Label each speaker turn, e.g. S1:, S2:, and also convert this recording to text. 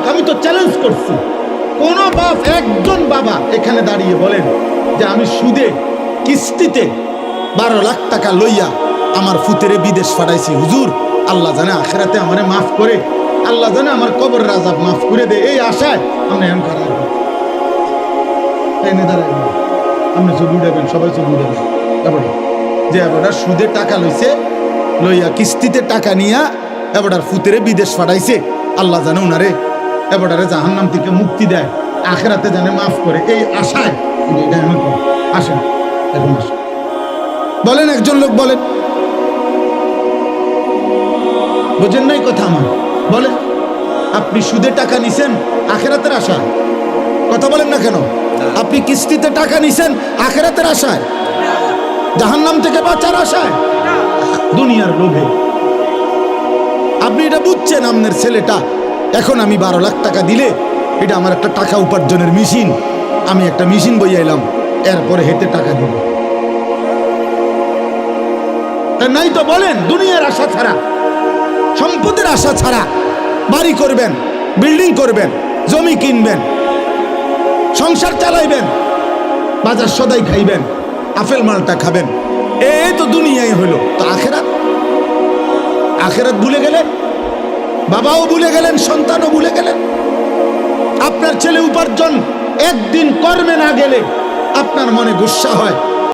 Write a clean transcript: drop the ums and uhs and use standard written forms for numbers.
S1: হোক, আমি তো চ্যালেঞ্জ করছি, কোন বাপ, একজন বাবা এখানে দাঁড়িয়ে বলেন যে আমি সুদে কিস্তিতে 12 লাখ টাকা লইয়া আমার ফুতেরে বিদেশ পাঠাইছি, হুজুর আল্লাহ জানে আখেরাতে আমারে মাফ করে, আল্লাহ জানে আমার কবর রাজাব মাফ করে দে, এই আশায় আপনি এমন খারাপ এনে দাঁড়াই, আপনি ছবি উঠাবেন, সবাই ছবি উঠাবেন। এবার যে এবার সুদে টাকা লইছে, লইয়া কিস্তিতে টাকা নিয়া এবার ফুতেরে বিদেশ পাঠাইছে, আল্লাহ জানে উনারে এবারে জাহান্নাম থেকে মুক্তি দেয়, আখেরাতে জানে মাফ করে, এই আশায় এটা এমন আসেন, এখন আসেন বলেন, একজন লোক বলেন, বুঝেন নাই কথা আমার, বলেন আপনি সুদে টাকা নিছেন আখেরাতের আশায়? কথা বলেন না কেন? আপনি কিস্তিতে টাকা নিছেন আখেরাতের আশায়, জাহান্নাম থেকে বাঁচার আশায়, দুনিয়ার লোভে? আপনি এটা বুঝছেন আপনার ছেলেটা এখন আমি 12 লাখ টাকা দিলে এটা আমার একটা টাকা উপার্জনের মেশিন, আমি একটা মেশিন বইয়া এলাম, এরপরে হেঁটে টাকা দিব, নাই তো বলেন? দুনিয়ার আশা ছাড়া, সম্পদের আশা ছাড়া বাড়ি করবেন, বিল্ডিং করবেন, জমি কিনবেন, সংসার চালাইবেন, বাজার সদাই খাইবেন, আপেল মালটা খাবেন, এই তো দুনিয়ায় হইল। তো আখেরাত, আখেরাত ভুলে গেলেন, বাবাও ভুলে গেলেন, সন্তানও ভুলে গেলেন। আপনার ছেলে উপার্জন একদিন কর্মে না গেলে আপনার মনে গুসা হয়,